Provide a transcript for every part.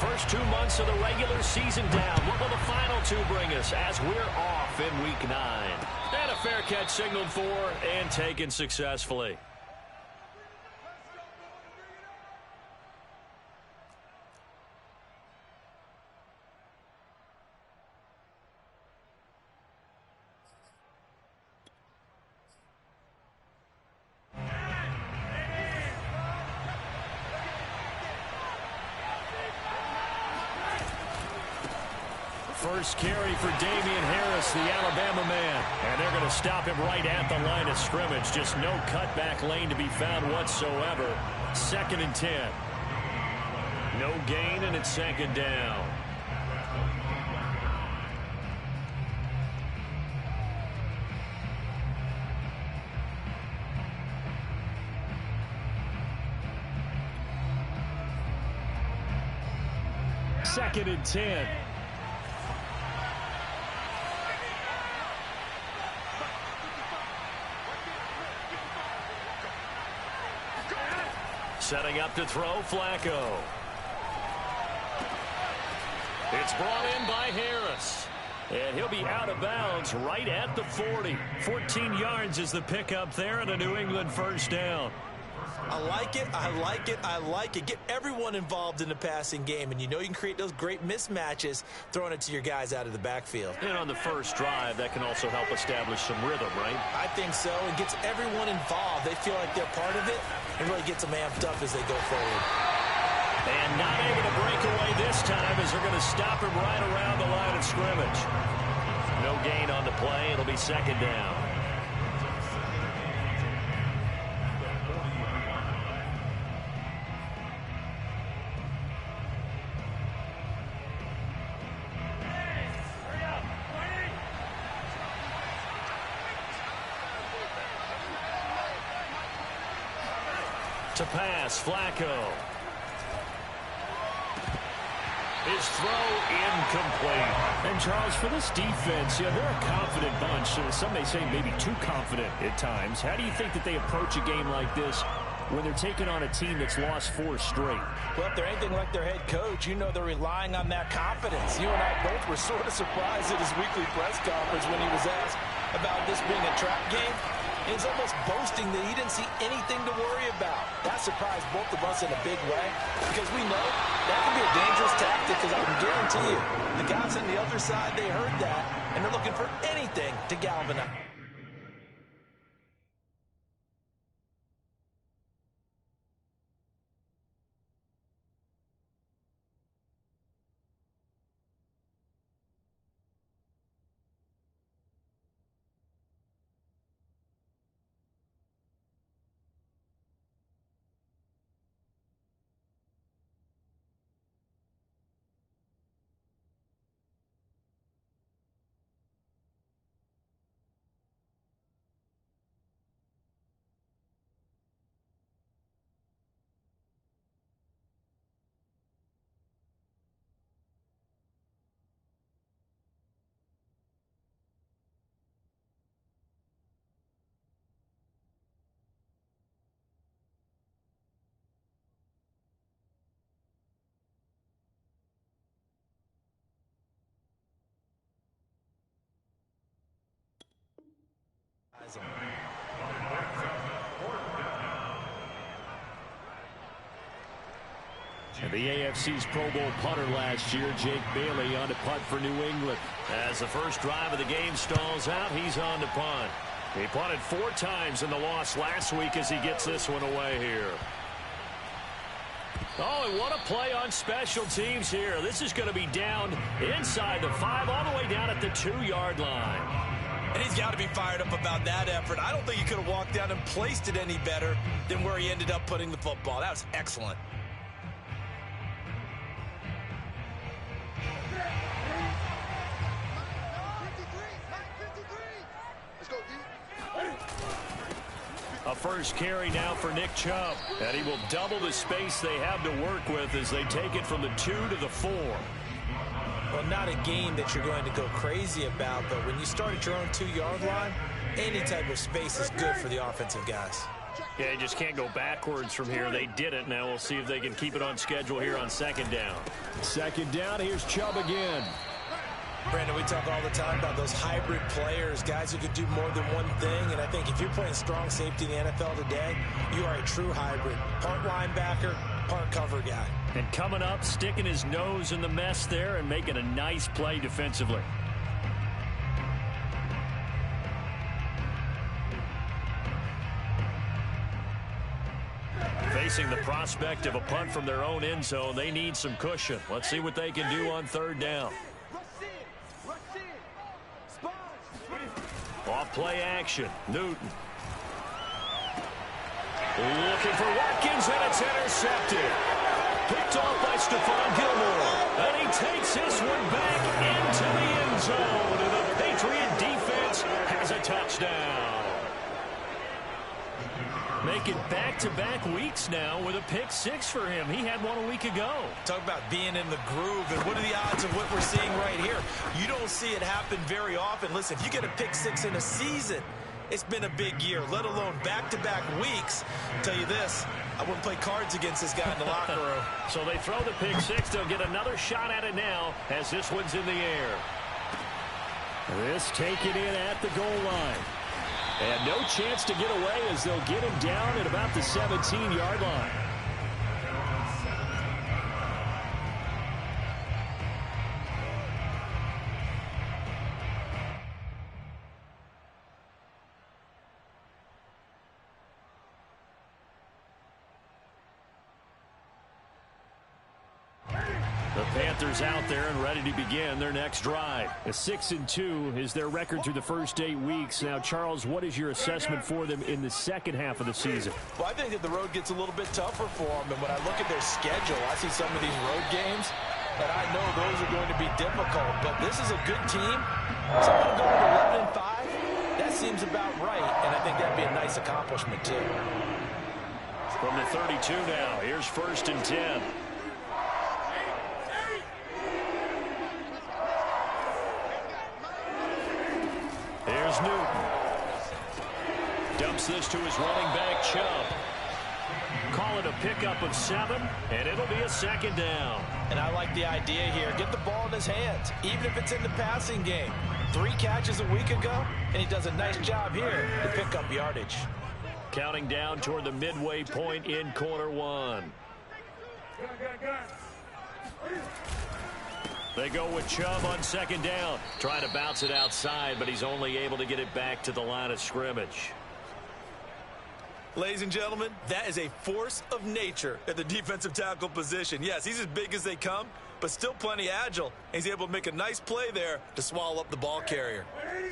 First 2 months of the regular season down. What will the final two bring us as we're off in Week 9? And a fair catch signaled for and taken successfully. First carry for Damian Harris, the Alabama man. And they're going to stop him right at the line of scrimmage. Just no cutback lane to be found whatsoever. 2nd and 10. No gain, and it's 2nd down. Second and 10. Setting up to throw, Flacco. It's brought in by Harris. And he'll be out of bounds right at the 40. 14 yards is the pickup there and a New England first down. I like it, I like it, I like it. Get everyone involved in the passing game, and you know you can create those great mismatches throwing it to your guys out of the backfield. And on the first drive, that can also help establish some rhythm, right? I think so. It gets everyone involved. They feel like they're part of it and really gets them amped up as they go forward. And not able to break away this time as they're going to stop him right around the line of scrimmage. No gain on the play. It'll be 2nd down. To pass, Flacco. His throw incomplete. And Charles, for this defense, they're a confident bunch. Some may say maybe too confident at times. How do you think that they approach a game like this when they're taking on a team that's lost 4 straight? Well, if they're anything like their head coach, you know they're relying on that confidence. You and I both were sort of surprised at his weekly press conference when he was asked about this being a trap game. He's almost boasting that he didn't see anything to worry about. That surprised both of us in a big way because we know that can be a dangerous tactic because I can guarantee you the guys on the other side, they heard that, and they're looking for anything to galvanize. And the AFC's Pro Bowl punter last year, Jake Bailey, on to punt for New England. As the first drive of the game stalls out, he's on to punt. He punted 4 times in the loss last week as he gets this one away here. Oh, and what a play on special teams here. This is going to be down inside the 5, all the way down at the 2-yard line. And he's got to be fired up about that effort. I don't think he could have walked down and placed it any better than where he ended up putting the football. That was excellent. A first carry now for Nick Chubb. And he will double the space they have to work with as they take it from the 2 to the 4. Well, not a game that you're going to go crazy about, but when you start at your own 2-yard line, any type of space is good for the offensive guys. Yeah, you just can't go backwards from here. They did it. Now we'll see if they can keep it on schedule here on second down. Second down, here's Chubb again. Brandon, we talk all the time about those hybrid players, guys who can do more than one thing. And I think if you're playing strong safety in the NFL today, you are a true hybrid. Part linebacker, part cover guy. And coming up, sticking his nose in the mess there and making a nice play defensively. Facing the prospect of a punt from their own end zone, they need some cushion. Let's see what they can do on third down. Off play action. Newton. Looking for Watkins, and it's intercepted. Picked off by Stephon Gilmore. And he takes this one back into the end zone. And the Patriot defense has a touchdown. Making back-to-back weeks now with a pick six for him. He had one a week ago. Talk about being in the groove, and what are the odds of what we're seeing right here? You don't see it happen very often. Listen, if you get a pick six in a season, it's been a big year, let alone back-to-back weeks. I'll tell you this, I wouldn't play cards against this guy in the locker room. So they throw the pick six. They'll get another shot at it now as this one's in the air. This taken in at the goal line. And no chance to get away as they'll get him down at about the 17-yard line. The Panthers out there and ready to begin their next drive. A 6-2 is their record through the first 8 weeks. Now, Charles, what is your assessment for them in the second half of the season? Well, I think that the road gets a little bit tougher for them. And when I look at their schedule, I see some of these road games, and I know those are going to be difficult. But this is a good team. So I'm going to go with 11-5. That seems about right, and I think that'd be a nice accomplishment, too. From the 32 now, here's 1st and 10. Here's Newton. Dumps this to his running back, Chubb. Call it a pickup of 7, and it'll be a second down. And I like the idea here. Get the ball in his hands, even if it's in the passing game. 3 catches a week ago, and he does a nice job here to pick up yardage. Counting down toward the midway point in quarter 1. They go with Chubb on second down. Trying to bounce it outside, but he's only able to get it back to the line of scrimmage. Ladies and gentlemen, that is a force of nature at the defensive tackle position. Yes, he's as big as they come, but still plenty agile. He's able to make a nice play there to swallow up the ball carrier.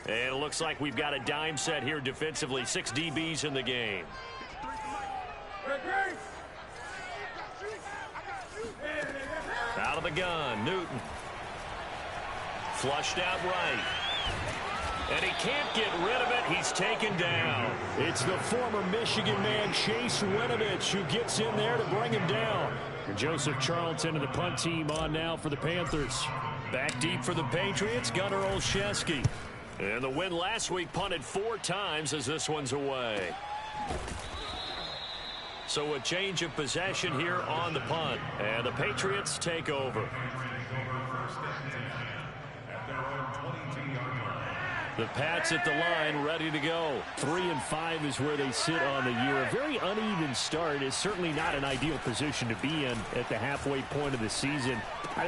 And it looks like we've got a dime set here defensively. 6 DBs in the game. Out of the gun, Newton. Flushed out right. And he can't get rid of it. He's taken down. It's the former Michigan man, Chase Winovich, who gets in there to bring him down. And Joseph Charlton and the punt team on now for the Panthers. Back deep for the Patriots, Gunnar Olszewski. And the win last week, punted 4 times as this one's away. So a change of possession here on the punt. And the Patriots take over. The Pats at the line, ready to go. 3-5 is where they sit on the year. A very uneven start is certainly not an ideal position to be in at the halfway point of the season.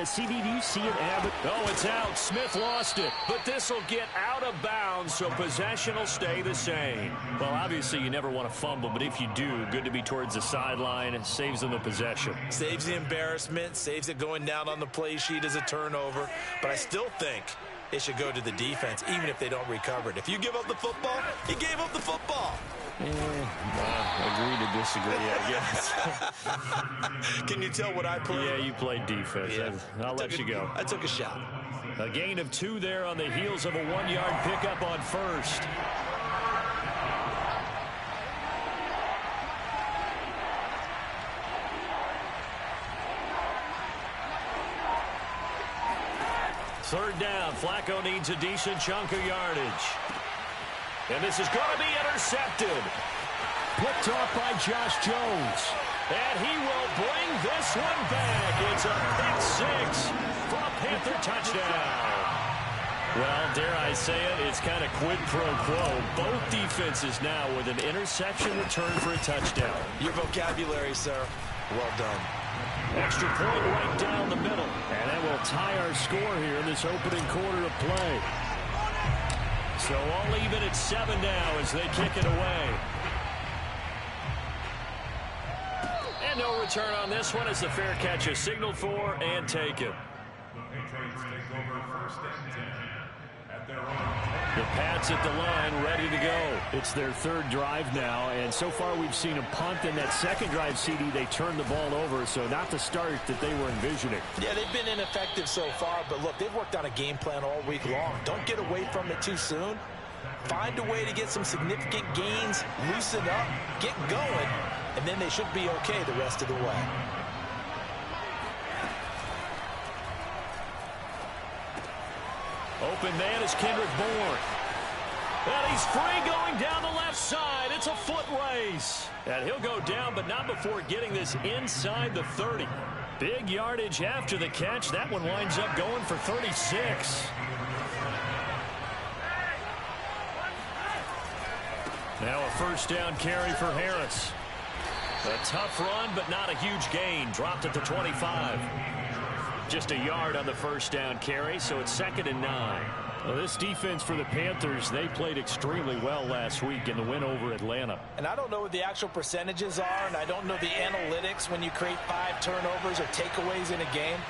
CD, do you see it, Abbott? Oh, it's out. Smith lost it. But this will get out of bounds, so possession will stay the same. Well, obviously, you never want to fumble, but if you do, good to be towards the sideline. It saves them the possession. Saves the embarrassment, saves it going down on the play sheet as a turnover. But I still think it should go to the defense, even if they don't recover it. If you give up the football, you gave up the football. Agree to disagree, I guess. Can you tell what I played? Yeah, you played defense. Yeah. I'll let you go. I took a shot. A gain of 2 there on the heels of a 1-yard pickup on first. Third down. Flacco needs a decent chunk of yardage. And this is going to be intercepted. Picked off by Josh Jones. And he will bring this one back. It's a pick six for a Panther touchdown. Well, dare I say it, it's kind of quid pro quo. Both defenses now with an interception return for a touchdown. Your vocabulary, sir. Well done. Extra point right down the middle. And that will tie our score here in this opening quarter of play. So all even at 7 now as they kick it away. And no return on this one as the fair catch is signaled for and taken. Patriots take over 1st and 10 at their own. The Pats at the line, ready to go. It's their third drive now, and so far we've seen a punt. In that second drive, CD, they turned the ball over, so not the start that they were envisioning. Yeah, they've been ineffective so far, but look, they've worked on a game plan all week long. Don't get away from it too soon. Find a way to get some significant gains, loosen up, get going, and then they should be okay the rest of the way. Open man is Kendrick Bourne. And he's free going down the left side. It's a foot race. And he'll go down, but not before getting this inside the 30. Big yardage after the catch. That one winds up going for 36. Now a first down carry for Harris. A tough run, but not a huge gain. Dropped at the 25. Just a yard on the first down carry, so it's 2nd and 9. Well, this defense for the Panthers, they played extremely well last week in the win over Atlanta. And I don't know what the actual percentages are, and I don't know the analytics when you create 5 turnovers or takeaways in a game.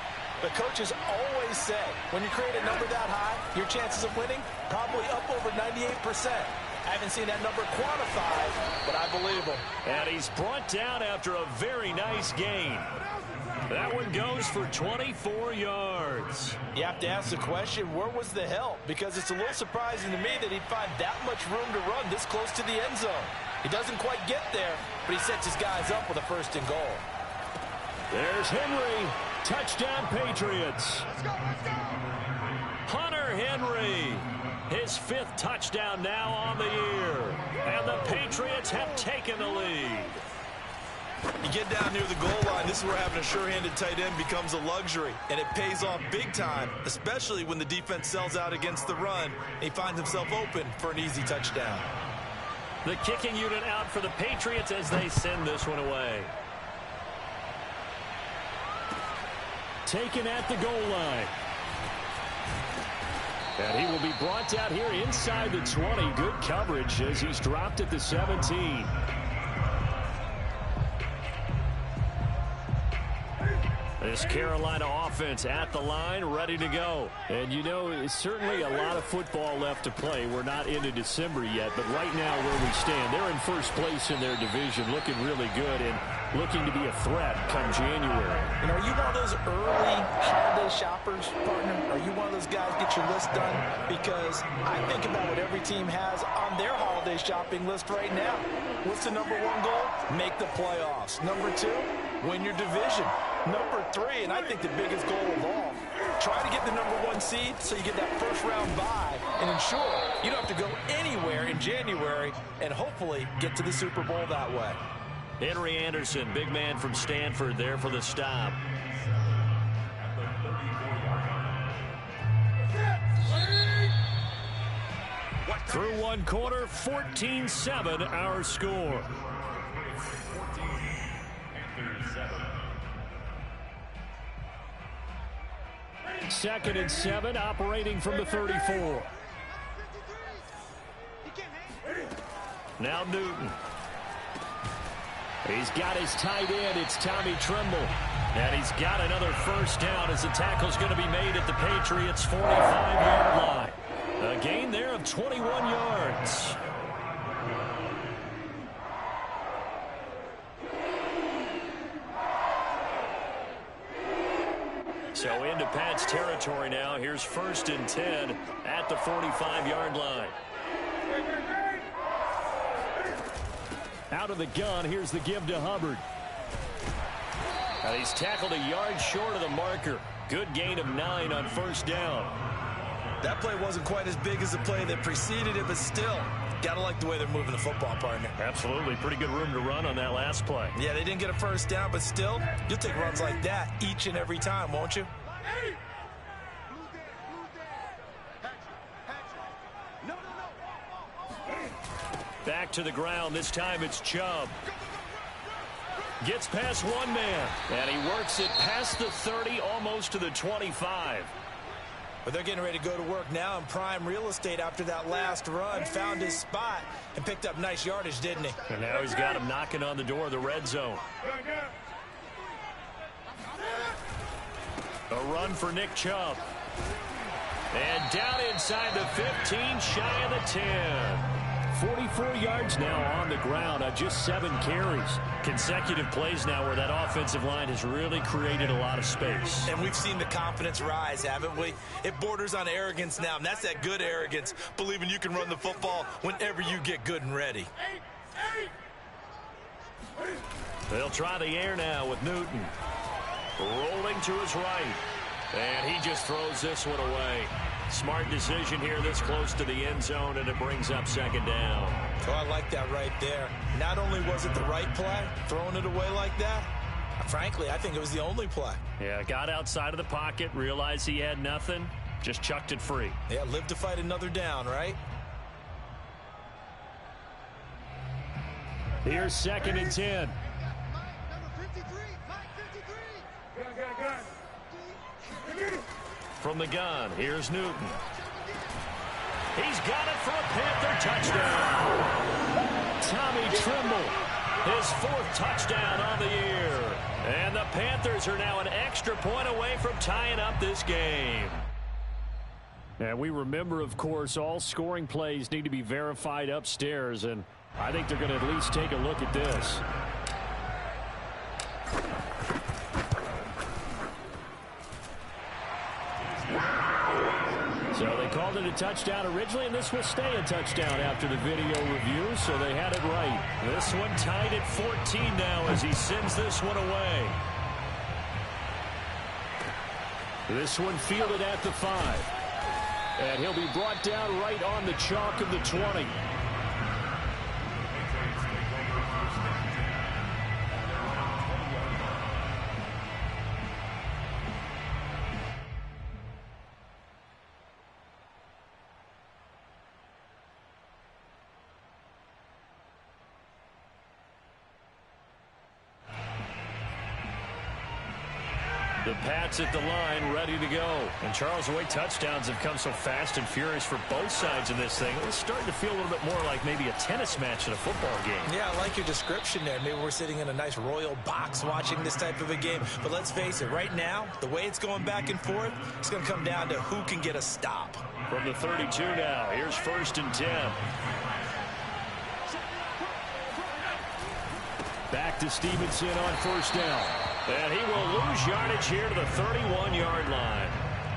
But coaches always say, when you create a number that high, your chances of winning probably up over 98%. I haven't seen that number quantified, but I believe him. And he's brought down after a very nice gain. That one goes for 24 yards. You have to ask the question, where was the help? Because it's a little surprising to me that he'd find that much room to run this close to the end zone. He doesn't quite get there, but he sets his guys up with a 1st and goal. There's Henry. Touchdown, Patriots. Let's go, let's go. Hunter Henry. His 5th touchdown now on the year. And the Patriots have taken the lead. You get down near the goal line, this is where having a sure-handed tight end becomes a luxury, and it pays off big time, especially when the defense sells out against the run, and he finds himself open for an easy touchdown. The kicking unit out for the Patriots as they send this one away. Taken at the goal line. And he will be brought down here inside the 20. Good coverage as he's dropped at the 17. This Carolina offense at the line, ready to go. And you know, it's certainly a lot of football left to play. We're not into December yet, but right now where we stand, they're in first place in their division, looking really good and looking to be a threat come January. And are you one of those early holiday shoppers, partner? Are you one of those guys get your list done? Because I think about what every team has on their holiday shopping list right now. What's the number 1 goal? Make the playoffs. Number 2, win your division. Number 3, and I think the biggest goal of all, try to get the number 1 seed so you get that first-round bye and ensure you don't have to go anywhere in January and hopefully get to the Super Bowl that way. Henry Anderson, big man from Stanford, there for the stop. Through 1 quarter, 14-7 our score. 2nd and 7, operating from the 34. Now Newton. He's got his tight end. It's Tommy Tremble. And he's got another first down as the tackle's going to be made at the Patriots' 45-yard line. A gain there of 21 yards. So into Pat's territory now. Here's 1st and 10 at the 45-yard line. Out of the gun, here's the give to Hubbard. And he's tackled a yard short of the marker. Good gain of 9 on 1st down. That play wasn't quite as big as the play that preceded it, but still, gotta like the way they're moving the football, partner. Absolutely. Pretty good room to run on that last play. Yeah, they didn't get a first down, but still, you'll take runs like that each and every time, won't you? Back to the ground. This time it's Chubb. Gets past one man, and he works it past the 30, almost to the 25. But they're getting ready to go to work now in prime real estate after that last run. Found his spot and picked up nice yardage, didn't he? And now he's got him knocking on the door of the red zone. A run for Nick Chubb. And down inside the 15, shy of the 10. 44 yards now on the ground on just 7 carries. Consecutive plays now where that offensive line has really created a lot of space. And we've seen the confidence rise, haven't we? It borders on arrogance now, and that's that good arrogance, believing you can run the football whenever you get good and ready. They'll try the air now with Newton. Rolling to his right. And he just throws this one away. Smart decision here this close to the end zone, and it brings up second down. Oh, I like that right there. Not only was it the right play, throwing it away like that, frankly, I think it was the only play. Yeah, got outside of the pocket, realized he had nothing, just chucked it free. Yeah, live to fight another down, right? Here's second and 10. From the gun, here's Newton. He's got it for a Panther touchdown. Tommy Tremble, his 4th touchdown on the year. And the Panthers are now an extra point away from tying up this game. And we remember, of course, all scoring plays need to be verified upstairs, and I think they're going to at least take a look at this. So they called it a touchdown originally, and this will stay a touchdown after the video review, so they had it right. This one tied at 14 now as he sends this one away. This one fielded at the 5. And he'll be brought down right on the chalk of the 20. The Pats at the line, ready to go. And Charles, the way touchdowns have come so fast and furious for both sides of this thing, it's starting to feel a little bit more like maybe a tennis match in a football game. Yeah, I like your description there. Maybe we're sitting in a nice royal box watching this type of a game. But let's face it, right now, the way it's going back and forth, it's going to come down to who can get a stop. From the 32 now, here's 1st and 10. Back to Stevenson on 1st down. And he will lose yardage here to the 31-yard line.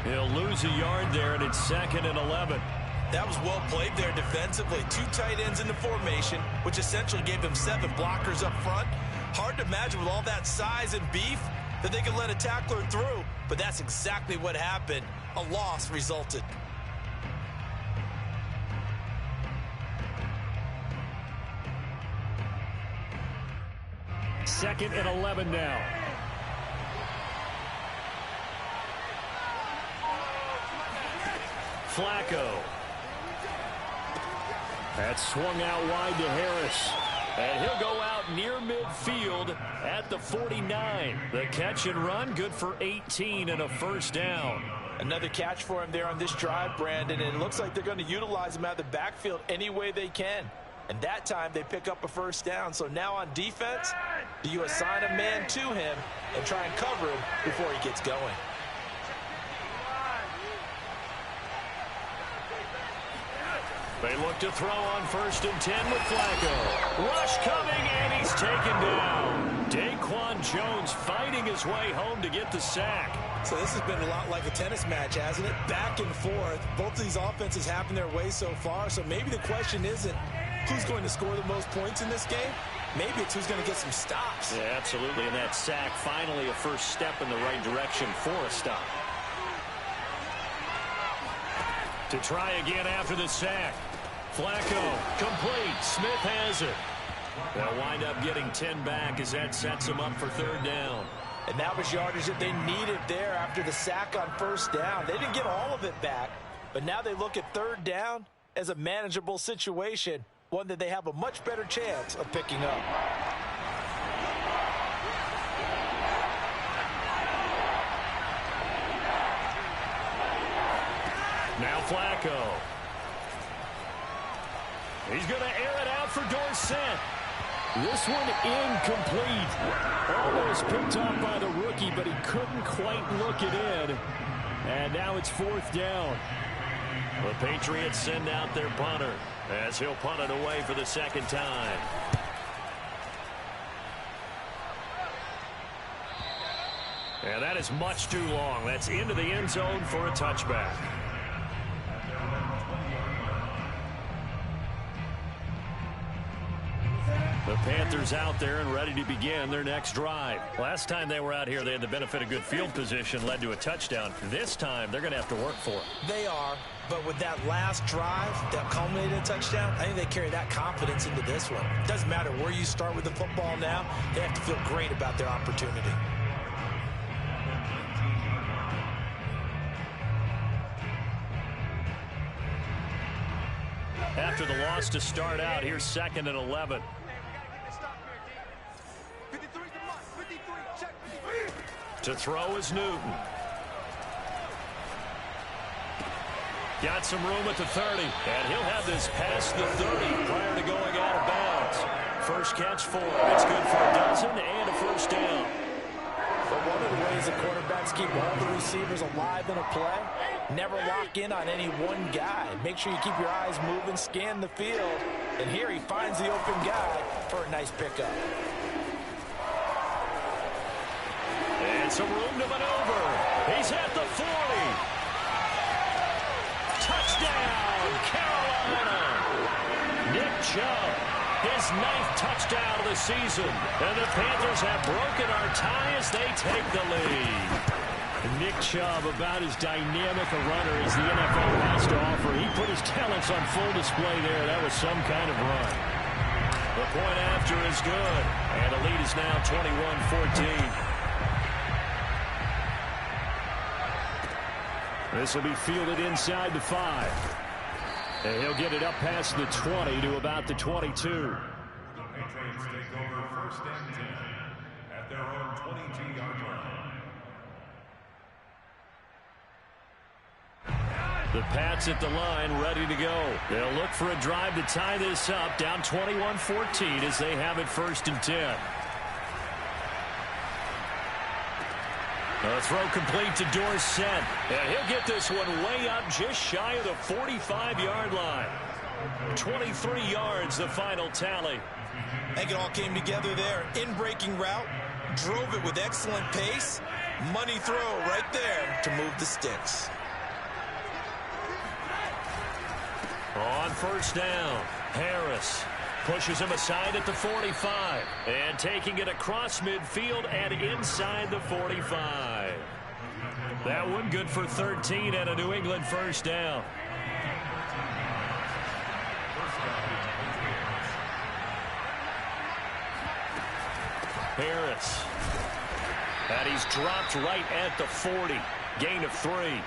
He'll lose a yard there, and it's 2nd and 11. That was well played there defensively. 2 tight ends in the formation, which essentially gave them 7 blockers up front. Hard to imagine with all that size and beef that they could let a tackler through, but that's exactly what happened. A loss resulted. Second and 11 now. Flacco. That's swung out wide to Harris. And he'll go out near midfield at the 49. The catch and run, good for 18 and a 1st down. Another catch for him there on this drive, Brandon, and it looks like they're going to utilize him out of the backfield any way they can. And that time they pick up a 1st down. So now on defense, do you assign a man to him and try and cover him before he gets going? They look to throw on 1st and 10 with Flacco. Rush coming, and he's taken down. Daquan Jones fighting his way home to get the sack. So this has been a lot like a tennis match, hasn't it? Back and forth. Both of these offenses happen their way so far. So maybe the question isn't who's going to score the most points in this game. Maybe it's who's going to get some stops. Yeah, absolutely. And that sack, finally a first step in the right direction for a stop. To try again after the sack. Flacco, complete. Smith has it. They'll wind up getting 10 back as that sets them up for third down. And that was yardage that they needed there after the sack on first down. They didn't get all of it back, but now they look at third down as a manageable situation, one that they have a much better chance of picking up. Now Flacco. He's going to air it out for Dorsett. This one incomplete. Almost picked off by the rookie, but he couldn't quite look it in. And now it's fourth down. The Patriots send out their punter as he'll punt it away for the second time. And that is much too long. That's into the end zone for a touchback. The Panthers out there and ready to begin their next drive. Last time they were out here, they had the benefit of good field position, led to a touchdown. This time, they're going to have to work for it. They are, but with that last drive that culminated in a touchdown, I think they carry that confidence into this one. It doesn't matter where you start with the football now. They have to feel great about their opportunity. After the loss to start out, here's 2nd and 11. To throw is Newton. Got some room at the 30, and he'll have this past the 30 prior to going out of bounds. First catch for him. It's good for a dozen and a first down. But one of the ways the quarterbacks keep all the receivers alive in a play, never lock in on any one guy. Make sure you keep your eyes moving, scan the field. And here he finds the open guy for a nice pickup. And some room to maneuver. He's at the 40. Touchdown, Carolina. Nick Chubb, his 9th touchdown of the season. And the Panthers have broken our tie as they take the lead. Nick Chubb, about as dynamic a runner as the NFL has to offer. He put his talents on full display there. That was some kind of run. The point after is good. And the lead is now 21-14. This will be fielded inside the 5. And he'll get it up past the 20 to about the 22. The Patriots take over 1st and 10 at their own 22-yard line. The Pats at the line, ready to go. They'll look for a drive to tie this up, down 21-14 as they have it 1st and 10. A throw complete to Dorsett. And he'll get this one way up just shy of the 45-yard line. 23 yards, the final tally. I think it all came together there. In-breaking route, drove it with excellent pace. Money throw right there to move the sticks. On first down, Harris pushes him aside at the 45. And taking it across midfield and inside the 45. That one good for 13 and a New England first down. Harris. And he's dropped right at the 40. Gain of 3.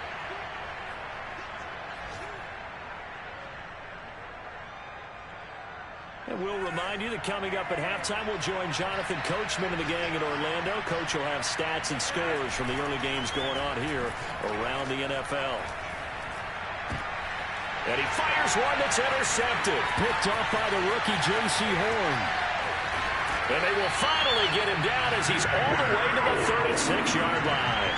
And we'll remind you that coming up at halftime, we'll join Jonathan Coachman and the gang in Orlando. Coach will have stats and scores from the early games going on here around the NFL. And he fires one that's intercepted. Picked off by the rookie J.C. Horn. And they will finally get him down as he's all the way to the 36-yard line.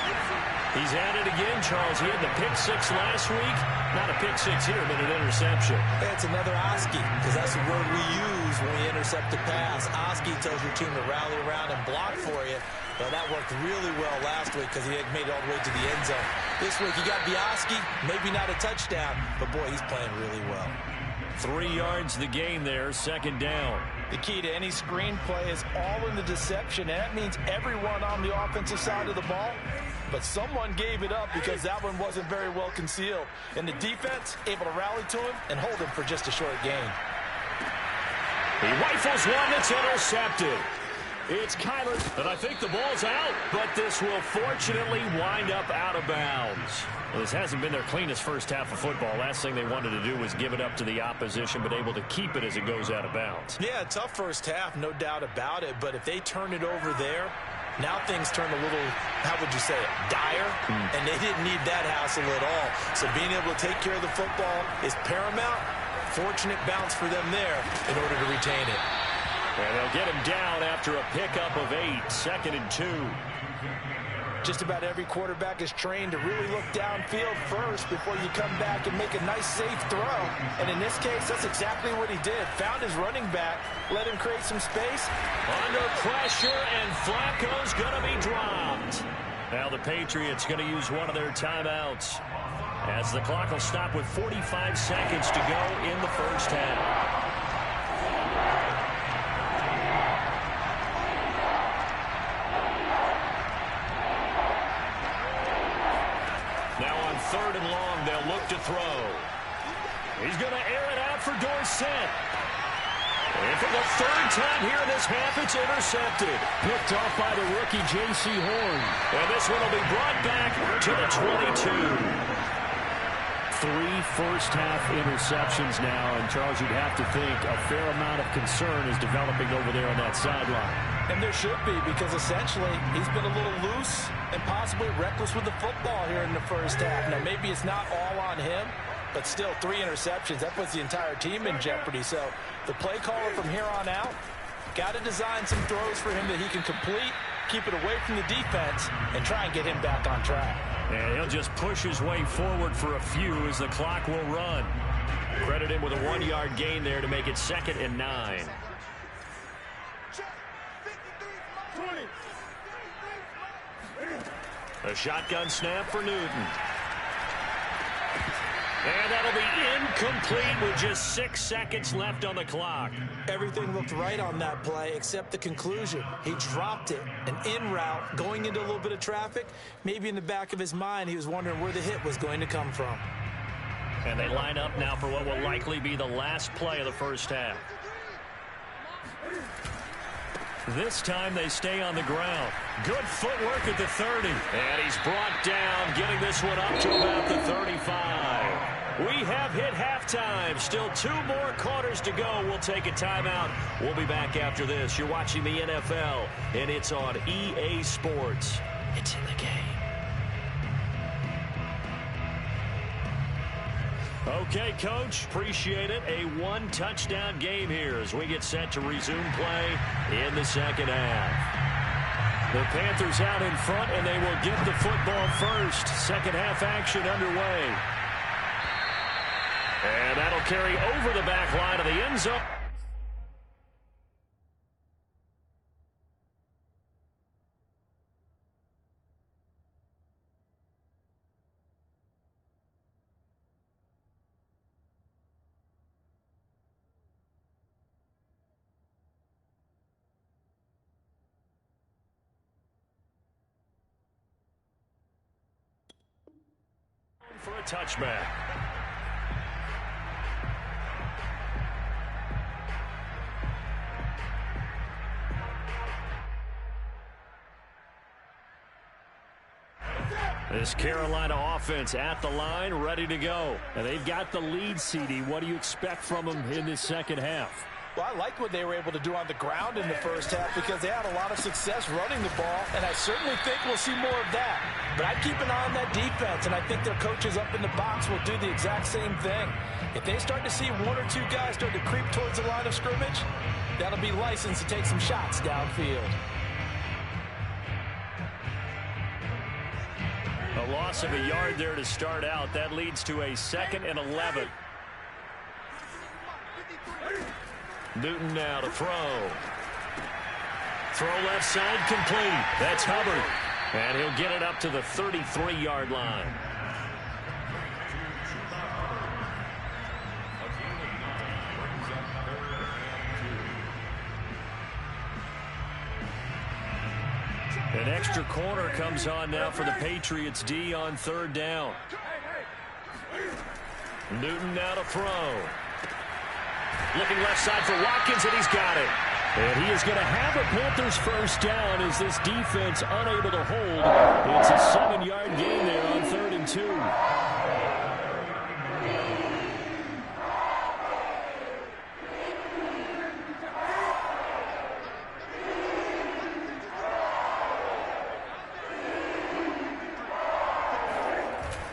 He's at it again, Charles. He had the pick 6 last week. Not a pick 6 here, but an interception. It's another Oski, because that's the word we use when we intercept a pass. Oski tells your team to rally around and block for you. Well, that worked really well last week because he had made it all the way to the end zone. This week, you got Oski, maybe not a touchdown, but boy, he's playing really well. 3 yards the gain there, 2nd down. The key to any screen play is all in the deception, and that means everyone on the offensive side of the ball but someone gave it up because that one wasn't very well concealed. And the defense able to rally to him and hold him for just a short gain. He rifles one that's intercepted. It's Kyler, and I think the ball's out, but this will fortunately wind up out of bounds. Well, this hasn't been their cleanest first half of football. Last thing they wanted to do was give it up to the opposition, but able to keep it as it goes out of bounds. Yeah, tough first half, no doubt about it, but if they turn it over there, now things turn a little, how would you say it, dire, and they didn't need that hassle at all. So being able to take care of the football is paramount. Fortunate bounce for them there in order to retain it. And they'll get him down after a pickup of 8, 2nd and 2. Just about every quarterback is trained to really look downfield first before you come back and make a nice, safe throw. And in this case, that's exactly what he did. Found his running back, let him create some space. Under pressure, and Flacco's going to be dropped. Now the Patriots going to use one of their timeouts, as the clock will stop with 45 seconds to go in the first half. Now on 3rd and long, they'll look to throw. He's going to air it out for Dorsett. And for the 3rd time here in this half, it's intercepted. Picked off by the rookie J.C. Horn. And this one will be brought back to the 22. 3 first-half interceptions now, and Charles, you'd have to think a fair amount of concern is developing over there on that sideline. And there should be, because essentially he's been a little loose and possibly reckless with the football here in the first half. Now, maybe it's not all on him, but still 3 interceptions. That puts the entire team in jeopardy. So the play caller from here on out got to design some throws for him that he can complete, keep it away from the defense, and try and get him back on track. And he'll just push his way forward for a few as the clock will run. Credit him with a 1-yard gain there to make it 2nd and 9. A shotgun snap for Newton. And that'll be incomplete with just 6 seconds left on the clock. Everything looked right on that play except the conclusion. He dropped it, an in route, going into a little bit of traffic. Maybe in the back of his mind, he was wondering where the hit was going to come from. And they line up now for what will likely be the last play of the first half. This time they stay on the ground. Good footwork at the 30. And he's brought down, getting this one up to about the 35. We have hit halftime. Still 2 more quarters to go. We'll take a timeout. We'll be back after this. You're watching the NFL, and it's on EA Sports. It's in the game. Okay, Coach, appreciate it. A 1-touchdown game here as we get set to resume play in the second half. The Panthers out in front, and they will get the football first. Second half action underway. And that'll carry over the back line of the end zone. For a touchback. This Carolina offense at the line, ready to go. And they've got the lead, CD. What do you expect from them in this second half? Well, I liked what they were able to do on the ground in the first half because they had a lot of success running the ball, and I certainly think we'll see more of that. But I'd keep an eye on that defense, and I think their coaches up in the box will do the exact same thing. If they start to see 1 or 2 guys start to creep towards the line of scrimmage, that'll be licensed to take some shots downfield. A loss of a yard there to start out. That leads to a 2nd and 11. Newton now to throw. Throw left side complete. That's Hubbard. And he'll get it up to the 33-yard line. An extra corner comes on now for the Patriots D on third down. Newton now to throw. Looking left side for Watkins, and he's got it. And he is going to have a Panthers first down as this defense unable to hold. It's a 7-yard gain there on 3rd and 2.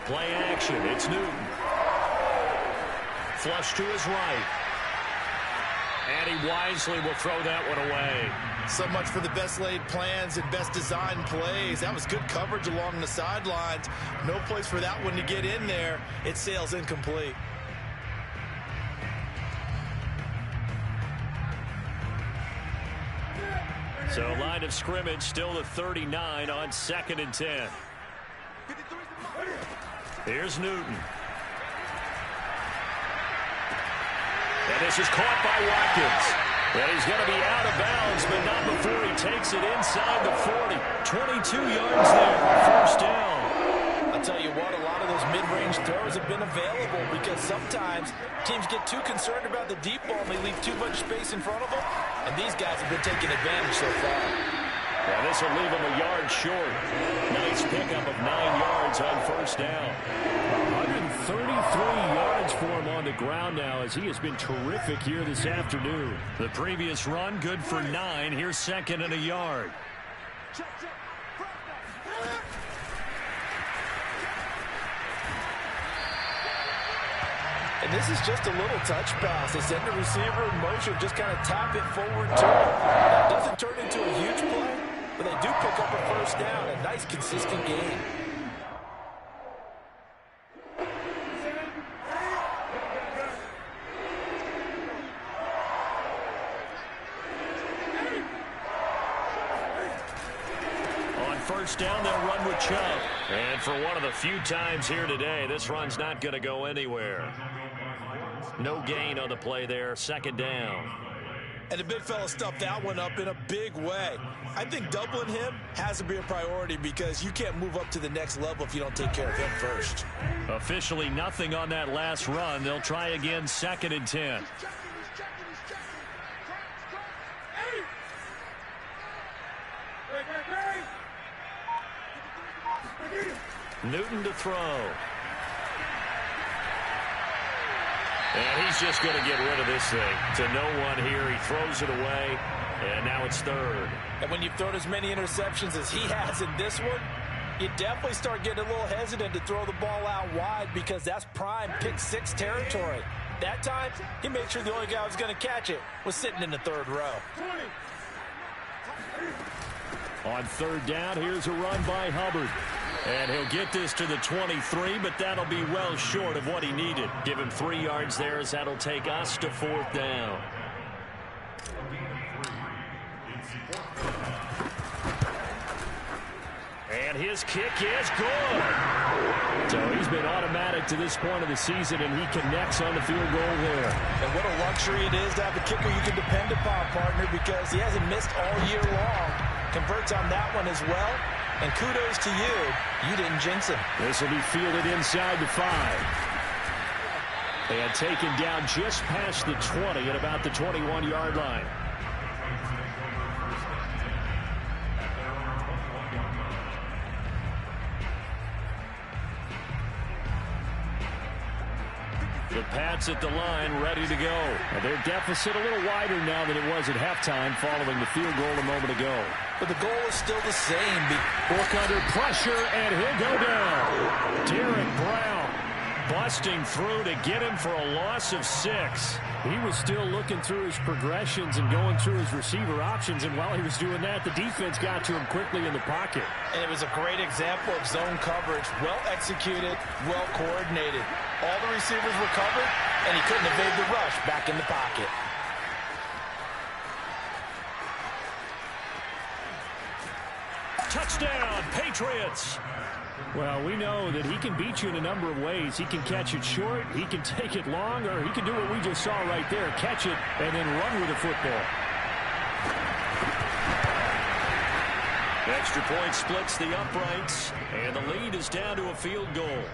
Play action. It's Newton. Flush to his right. And he wisely will throw that one away. So much for the best laid plans and best designed plays. That was good coverage along the sidelines. No place for that one to get in there. It sails incomplete. So line of scrimmage still the 39 on 2nd and 10. Here's Newton. And this is caught by Watkins. And he's going to be out of bounds, but not before he takes it inside the 40. 22 yards there, first down. I'll tell you what, a lot of those mid-range throws have been available because sometimes teams get too concerned about the deep ball and they leave too much space in front of them. And these guys have been taking advantage so far. Yeah, this will leave him a yard short. Nice pickup of 9 yards on first down. 133 yards for him on the ground now as he has been terrific here this afternoon. The previous run, good for 9. Here's 2nd and a yard. And this is just a little touch pass. They send the receiver in motion, just kind of tap it forward to him. Now, it doesn't turn into a huge play, but they do pick up a first down. A nice, consistent gain. On first down, they'll run with Chubb. And for one of the few times here today, this run's not going to go anywhere. No gain on the play there, 2nd down. And the big fella stuffed that one up in a big way. I think doubling him has to be a priority because you can't move up to the next level if you don't take care of him first. Officially nothing on that last run. They'll try again, 2nd and 10. Newton to throw. And he's just going to get rid of this thing. To no one here. He throws it away. And now it's 3rd. And when you've thrown as many interceptions as he has in this one, you definitely start getting a little hesitant to throw the ball out wide because that's prime pick 6 territory. That time, he made sure the only guy who was going to catch it was sitting in the 3rd row. On 3rd down, here's a run by Hubbard. And he'll get this to the 23, but that'll be well short of what he needed. Give him 3 yards there as that'll take us to 4th down. And his kick is good. So he's been automatic to this point of the season, and he connects on the field goal there. And what a luxury it is to have a kicker you can depend upon, partner, because he hasn't missed all year long. Converts on that one as well. And kudos to you. You didn't jinx him. This will be fielded inside the 5. And taken down just past the 20 at about the 21-yard line. The Pats at the line, ready to go. And their deficit a little wider now than it was at halftime following the field goal a moment ago. But the goal is still the same. Book under pressure, and he'll go down. Derek Brown busting through to get him for a loss of 6. He was still looking through his progressions and going through his receiver options, and while he was doing that, the defense got to him quickly in the pocket. And it was a great example of zone coverage. Well executed, well coordinated. All the receivers were covered, and he couldn't evade the rush back in the pocket. Touchdown, Patriots! Well, we know that he can beat you in a number of ways. He can catch it short, he can take it long, or he can do what we just saw right there, catch it and then run with the football. Extra point splits the uprights, and the lead is down to a field goal.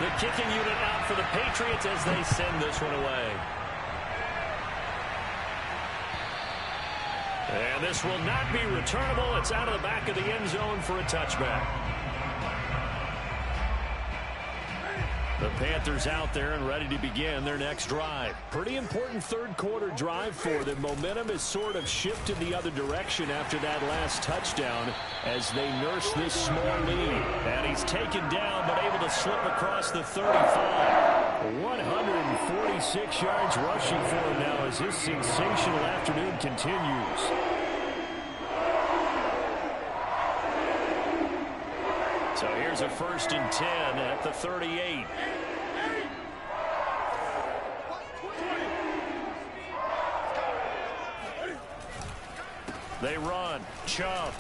The kicking unit out for the Patriots as they send this one away. And this will not be returnable. It's out of the back of the end zone for a touchback. The Panthers out there and ready to begin their next drive. Pretty important third quarter drive for them. Momentum has sort of shifted the other direction after that last touchdown as they nurse this small lead. And he's taken down but able to slip across the 35. 146 yards rushing for him now as his sensational afternoon continues. So here's a 1st and 10 at the 38. They run. Chubb.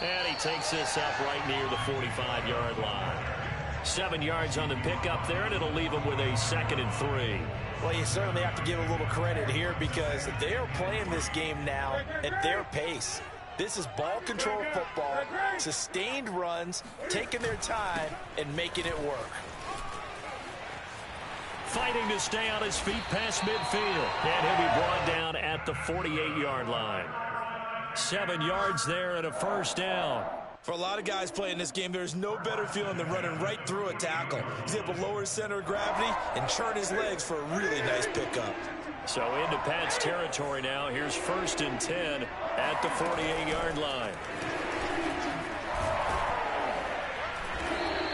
And he takes this up right near the 45-yard line. 7 yards on the pickup there, and it'll leave him with a 2nd and 3. Well, you certainly have to give a little credit here because they are playing this game now at their pace. This is ball control football, sustained runs, taking their time, and making it work. Fighting to stay on his feet past midfield. And he'll be brought down at the 48-yard line. 7 yards there and a 1st down. For a lot of guys playing this game, there's no better feeling than running right through a tackle. He's able to lower his center of gravity and churn his legs for a really nice pickup. So into Pat's territory now. Here's 1st and 10 at the 48-yard line.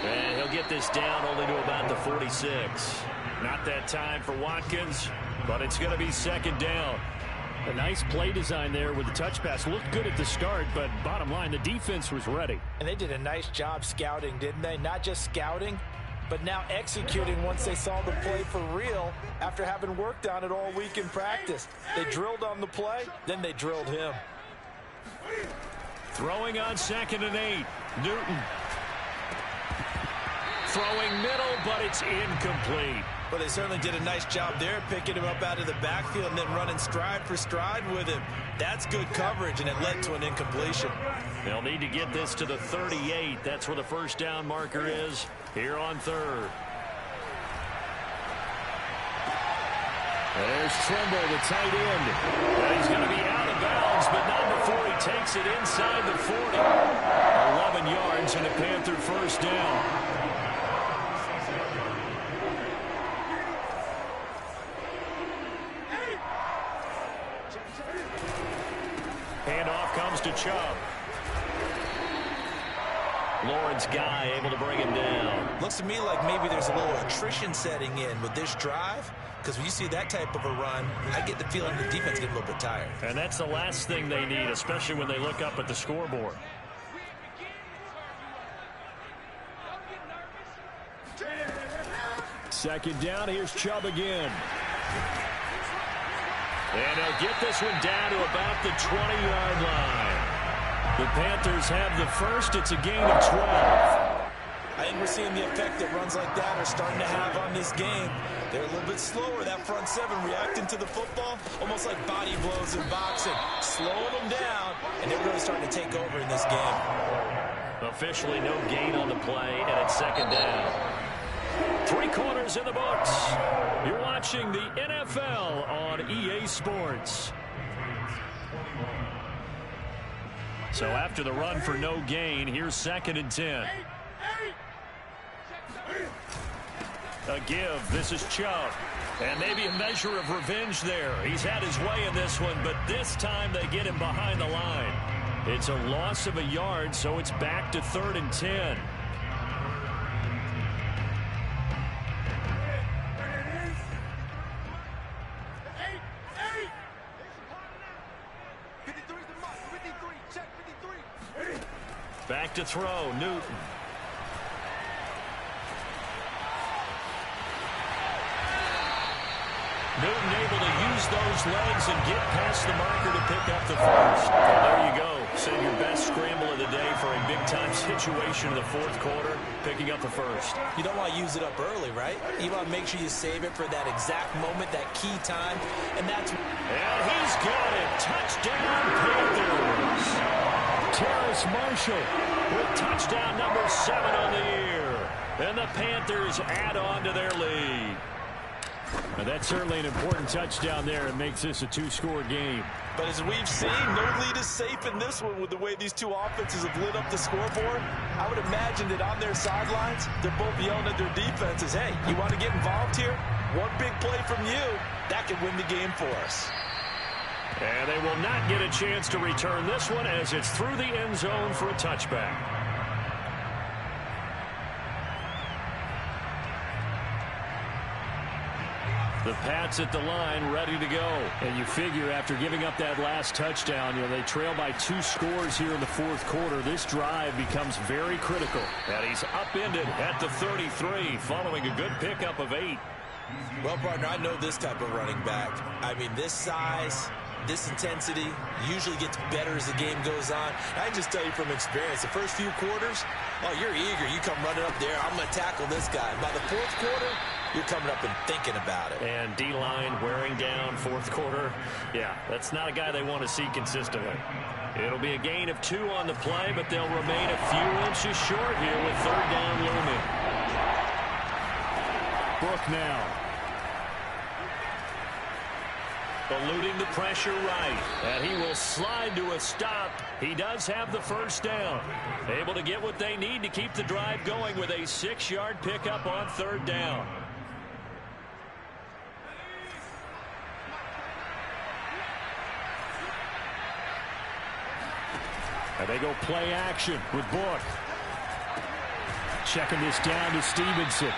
And he'll get this down only to about the 46. Not that time for Watkins, but it's going to be 2nd down. A nice play design there with the touch pass. Looked good at the start, but bottom line, the defense was ready. And they did a nice job scouting, didn't they? Not just scouting, but now executing once they saw the play for real after having worked on it all week in practice. They drilled on the play, then they drilled him. Throwing on 2nd and 8. Newton. Throwing middle, but it's incomplete. Well, they certainly did a nice job there, picking him up out of the backfield and then running stride for stride with him. That's good coverage, and it led to an incompletion. They'll need to get this to the 38. That's where the 1st down marker is here on 3rd. There's Trimble, the tight end. And he's going to be out of bounds, but not before he takes it inside the 40. 11 yards and a Panther 1st down. Handoff comes to Chubb. Lawrence Guy able to bring him down. Looks to me like maybe there's a little attrition setting in with this drive, because when you see that type of a run, I get the feeling the defense gets a little bit tired. And that's the last thing they need, especially when they look up at the scoreboard. Second down, here's Chubb again. And they'll get this one down to about the 20-yard line. The Panthers have the 1st. It's a gain of 12. I think we're seeing the effect that runs like that are starting to have on this game. They're a little bit slower, that front 7, reacting to the football, almost like body blows in boxing, slowing them down, and they're really starting to take over in this game. Officially no gain on the play, and it's 2nd down. 3 quarters in the books. You're watching the NFL on EA Sports. So after the run for no gain, here's 2nd and 10. A give. This is Chubb. And maybe a measure of revenge there. He's had his way in this one, but this time they get him behind the line. It's a loss of a yard, so it's back to 3rd and 10. Back to throw, Newton. Newton able to use those legs and get past the marker to pick up the 1st. And there you go. MOFs and your best scramble of the day for a big-time situation in the fourth quarter, picking up the first. You don't want to use it up early, right? You want to make sure you save it for that exact moment, that key time, and that's... And he's got it. Touchdown, Panthers. Terrace Marshall with touchdown number 7 on the year. And the Panthers add on to their lead. And that's certainly an important touchdown there. It makes this a 2-score game. But as we've seen, no lead is safe in this one with the way these two offenses have lit up the scoreboard. I would imagine that on their sidelines, they're both yelling at their defenses, hey, you want to get involved here? One big play from you, that could win the game for us. And they will not get a chance to return this one as it's through the end zone for a touchback. The Pats at the line, ready to go. And you figure after giving up that last touchdown, they trail by 2 scores here in the fourth quarter. This drive becomes very critical. And he's upended at the 33 following a good pickup of 8. Well, partner, I know this type of running back. I mean, this size, this intensity usually gets better as the game goes on. I can just tell you from experience, the first few quarters, oh, you're eager. You come running up there, I'm going to tackle this guy. By the fourth quarter, you're coming up and thinking about it. And D-line wearing down fourth quarter. Yeah, that's not a guy they want to see consistently. It'll be a gain of 2 on the play, but they'll remain a few inches short here with third down looming. Brook now. Eluding the pressure right. And he will slide to a stop. He does have the first down. Able to get what they need to keep the drive going with a 6-yard pickup on third down. And they go play action with Book. Checking this down to Stevenson.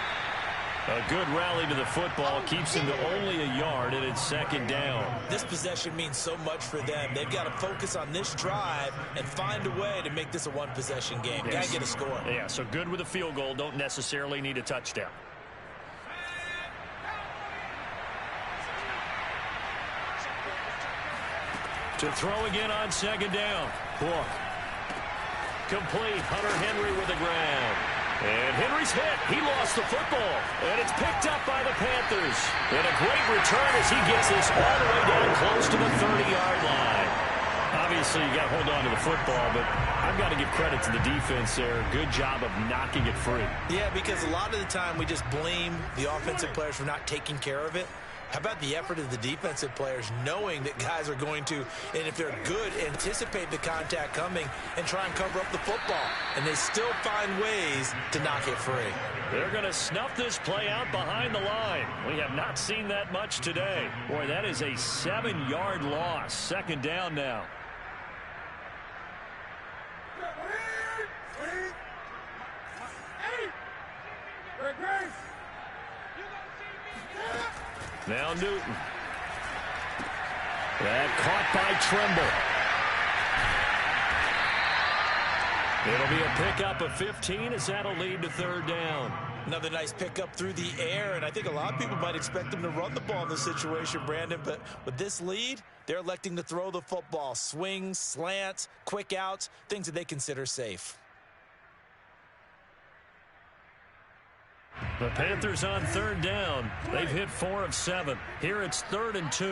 A good rally to the football keeps him to only a yard, and it's second down. This possession means so much for them. They've got to focus on this drive and find a way to make this a one-possession game. Yes. Got to get a score. Yeah, so good with a field goal. Don't necessarily need a touchdown. To throw again on second down. Book. Complete. Hunter Henry with the grab. And Henry's hit. He lost the football. And it's picked up by the Panthers. And a great return as he gets this all the way down close to the 30-yard line. Obviously, you got to hold on to the football, but I've got to give credit to the defense there. Good job of knocking it free. Yeah, because a lot of the time we just blame the offensive players for not taking care of it. How about the effort of the defensive players knowing that guys are going to, and if they're good, anticipate the contact coming and try and cover up the football. And they still find ways to knock it free. They're going to snuff this play out behind the line. We have not seen that much today. Boy, that is a 7-yard loss. Second down now. Now Newton. That caught by Trimble. It'll be a pickup of 15 as that'll lead to third down. Another nice pickup through the air, and I think a lot of people might expect them to run the ball in this situation, Brandon, but with this lead, they're electing to throw the football. Swings, slants, quick outs, things that they consider safe. The Panthers on third down. They've hit 4 of 7. Here it's 3rd and 2.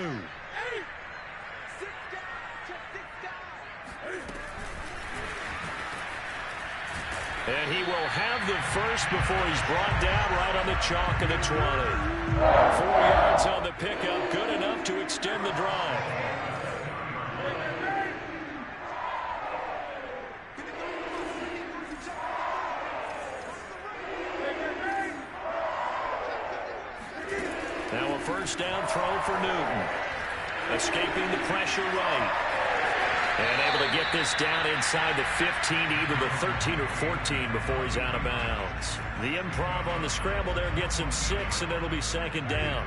And he will have the first before he's brought down right on the chalk of the 20. 4 yards on the pickup, good enough to extend the drive. Now a first down throw for Newton. Escaping the pressure right. And able to get this down inside the 15, either the 13 or 14 before he's out of bounds. The improv on the scramble there gets him 6, and it'll be second down.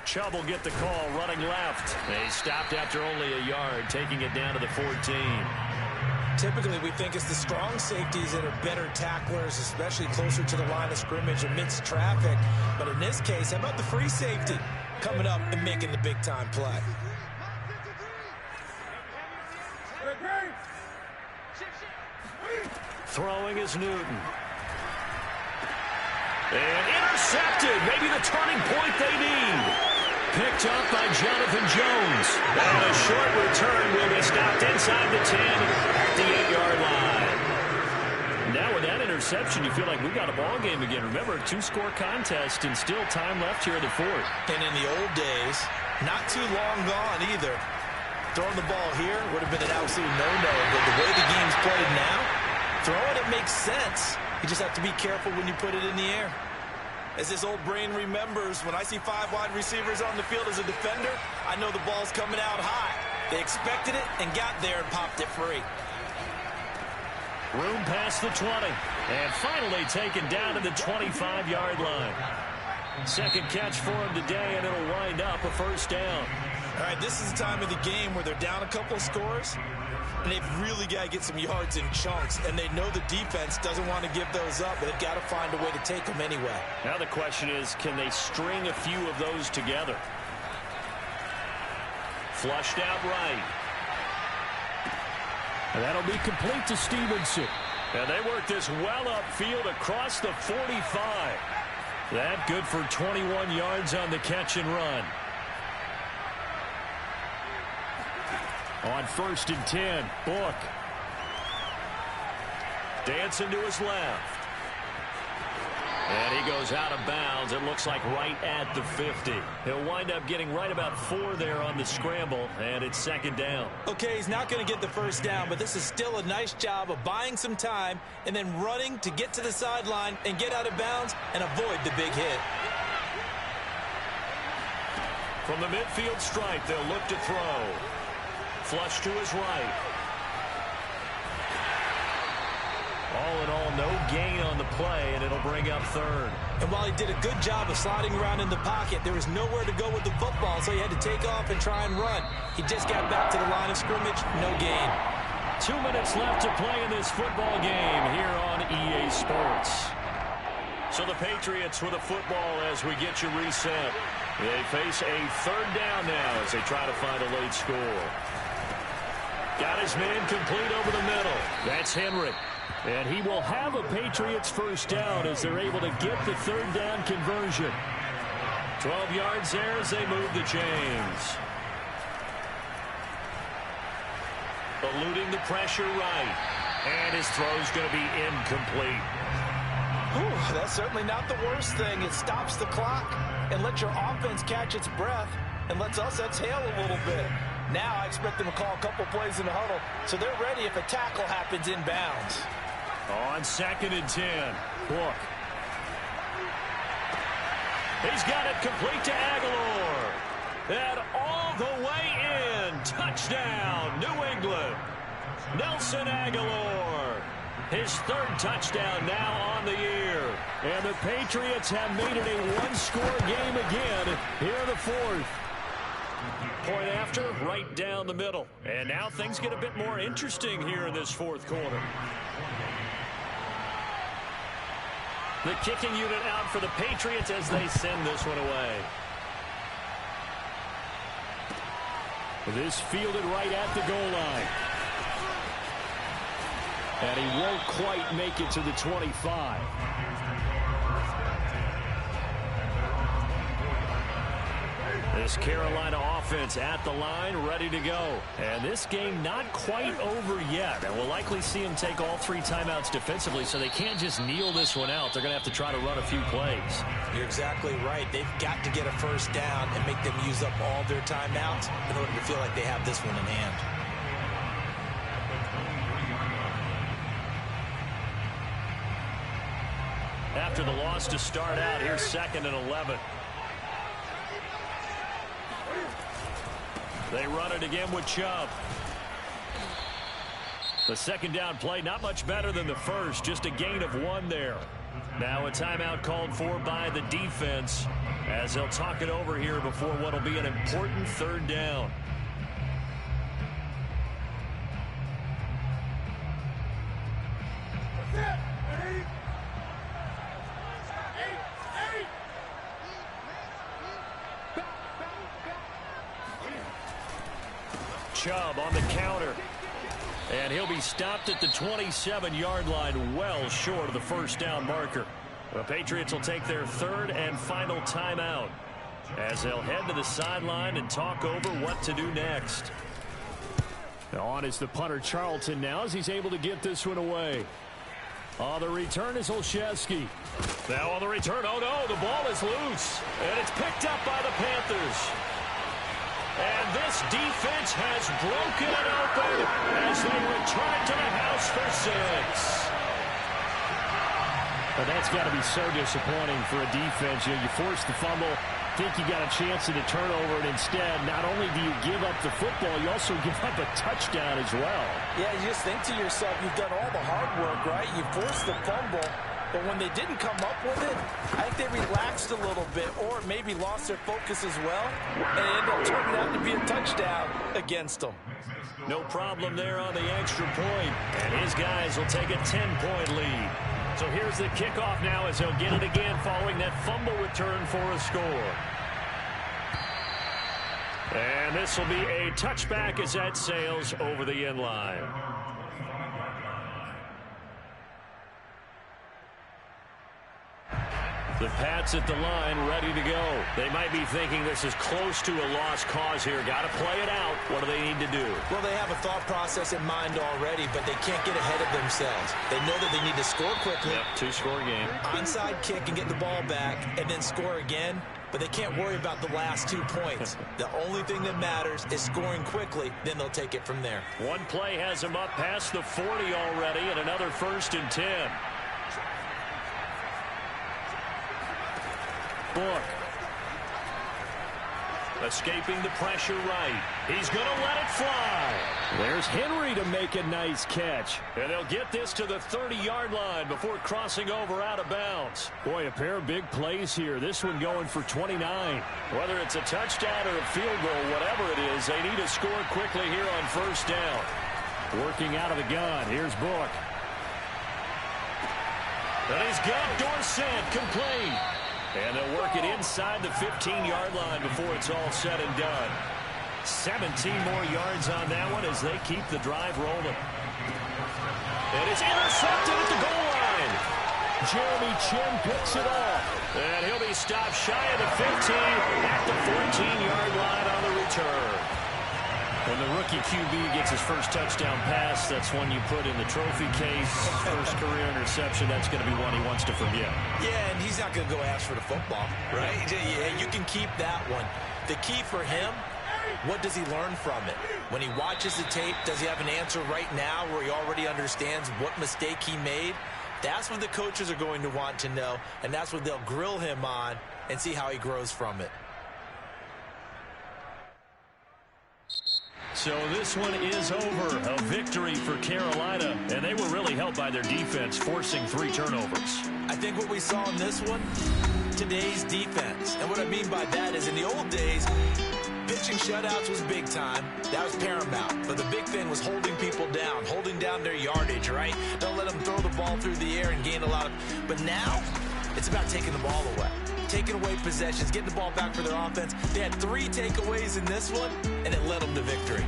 Chubb will get the call running left. He stopped after only a yard, taking it down to the 14. Typically, we think it's the strong safeties that are better tacklers, especially closer to the line of scrimmage amidst traffic. But in this case, how about the free safety coming up and making the big-time play? Throwing is Newton. And intercepted. Maybe the turning point they need. Picked up by Jonathan Jones. And a short return will be stopped inside the 10 at the 8-yard line. Now with that interception, you feel like we've got a ball game again. Remember, a 2-score contest and still time left here in the fourth. And in the old days, not too long gone either. Throwing the ball here would have been an absolute no-no. But the way the game's played now, throwing it makes sense. You just have to be careful when you put it in the air. As this old brain remembers, when I see 5 wide receivers on the field as a defender, I know the ball's coming out high. They expected it and got there and popped it free. Room past the 20. And finally taken down to the 25-yard line. Second catch for him today, and it'll wind up a first down. All right, this is the time of the game where they're down a couple of scores, and they've really got to get some yards in chunks, and they know the defense doesn't want to give those up, but they've got to find a way to take them anyway. Now the question is, can they string a few of those together? Flushed out right. And that'll be complete to Stevenson. And they work this well upfield across the 45. That good for 21 yards on the catch and run. On 1st and 10, Book. Dancing to his left. And he goes out of bounds. It looks like right at the 50. He'll wind up getting right about 4 there on the scramble, and it's 2nd down. Okay, he's not going to get the first down, but this is still a nice job of buying some time and then running to get to the sideline and get out of bounds and avoid the big hit. From the midfield stripe, they'll look to throw. Flush to his right. All in all, no gain on the play, and it'll bring up 3rd. And while he did a good job of sliding around in the pocket, there was nowhere to go with the football, so he had to take off and try and run. He just got back to the line of scrimmage, no gain. 2 minutes left to play in this football game here on EA Sports. So the Patriots with a football as we get you reset. They face a 3rd down now as they try to find a late score. Got his man complete over the middle. That's Henry. And he will have a Patriots first down as they're able to get the 3rd down conversion. 12 yards there as they move the chains. Eluding the pressure right. And his throw's going to be incomplete. Ooh, that's certainly not the worst thing. It stops the clock and lets your offense catch its breath and lets us exhale a little bit. Now I expect them to call a couple plays in the huddle, so they're ready if a tackle happens inbounds. On 2nd and 10, Book. He's got it complete to Aguilar. And all the way in. Touchdown, New England. Nelson Aguilar. His 3rd touchdown now on the year. And the Patriots have made it a 1-score game again here in the 4th. Point after, right down the middle. And now things get a bit more interesting here in this 4th quarter. The kicking unit out for the Patriots as they send this one away. This fielded right at the goal line. And he won't quite make it to the 25. This Carolina offense at the line, ready to go. And this game not quite over yet. And we'll likely see them take all 3 timeouts defensively, so they can't just kneel this one out. They're going to have to try to run a few plays. You're exactly right. They've got to get a first down and make them use up all their timeouts in order to feel like they have this one in hand. After the loss to start out, here's 2nd and 11. They run it again with Chubb. The 2nd down play, not much better than the first, just a gain of 1 there. Now a timeout called for by the defense as they'll talk it over here before what will be an important 3rd down. Chubb on the counter. And he'll be stopped at the 27-yard line, well short of the first down marker. The Patriots will take their third and final timeout as they'll head to the sideline and talk over what to do next. On is the punter Charlton now as he's able to get this one away. On the return is Olszewski. Now on the return, oh no, the ball is loose. And it's picked up by the Panthers. And this defense has broken it open as they return to the house for 6. But that's got to be so disappointing for a defense. You force the fumble, think you got a chance at a turnover, and instead, not only do you give up the football, you also give up a touchdown as well. Yeah, you just think to yourself, you've done all the hard work, right? You forced the fumble, but when they didn't come up with it, I think they relaxed a little bit or maybe lost their focus as well, and it ended up turning out to be a touchdown against them. No problem there on the extra point, and his guys will take a 10-point lead. So here's the kickoff now as he'll get it again following that fumble return for a score. And this will be a touchback as that sails over the end line. The Pats at the line, ready to go. They might be thinking this is close to a lost cause here. Got to play it out. What do they need to do? Well, they have a thought process in mind already, but they can't get ahead of themselves. They know that they need to score quickly. Yep, two-score game. Onside kick and get the ball back and then score again, but they can't worry about the last 2 points. The only thing that matters is scoring quickly, then they'll take it from there. One play has them up past the 40 already, and another 1st and 10. Book. Escaping the pressure right. He's going to let it fly. There's Henry to make a nice catch. And they'll get this to the 30-yard line before crossing over out of bounds. Boy, a pair of big plays here. This one going for 29. Whether it's a touchdown or a field goal, whatever it is, they need to score quickly here on 1st down. Working out of the gun. Here's Book. And he's got Dorsett complete. And they'll work it inside the 15-yard line before it's all said and done. 17 more yards on that one as they keep the drive rolling. And it's intercepted at the goal line. Jeremy Chin picks it off. And he'll be stopped shy of the 15 at the 14-yard line on the return. When the rookie QB gets his first touchdown pass, that's one you put in the trophy case. First career interception, that's going to be one he wants to forget. Yeah, and he's not going to go ask for the football, right? Yeah, you can keep that one. The key for him, what does he learn from it? When he watches the tape, does he have an answer right now where he already understands what mistake he made? That's what the coaches are going to want to know, and that's what they'll grill him on and see how he grows from it. So this one is over. A victory for Carolina. And they were really helped by their defense, forcing 3 turnovers. I think what we saw in this one, today's defense. And what I mean by that is in the old days, pitching shutouts was big time. That was paramount. But the big thing was holding people down, holding down their yardage, right? Don't let them throw the ball through the air and gain a lot of... But now, it's about taking the ball away. Taking away possessions, getting the ball back for their offense. They had 3 takeaways in this one, and it led them to victory.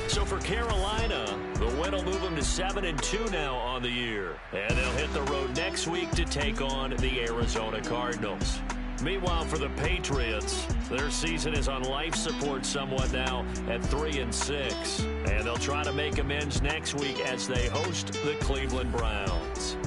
So for Carolina, the win will move them to 7-2 now on the year. And they'll hit the road next week to take on the Arizona Cardinals. Meanwhile, for the Patriots, their season is on life support somewhat now at 3-6. And they'll try to make amends next week as they host the Cleveland Browns.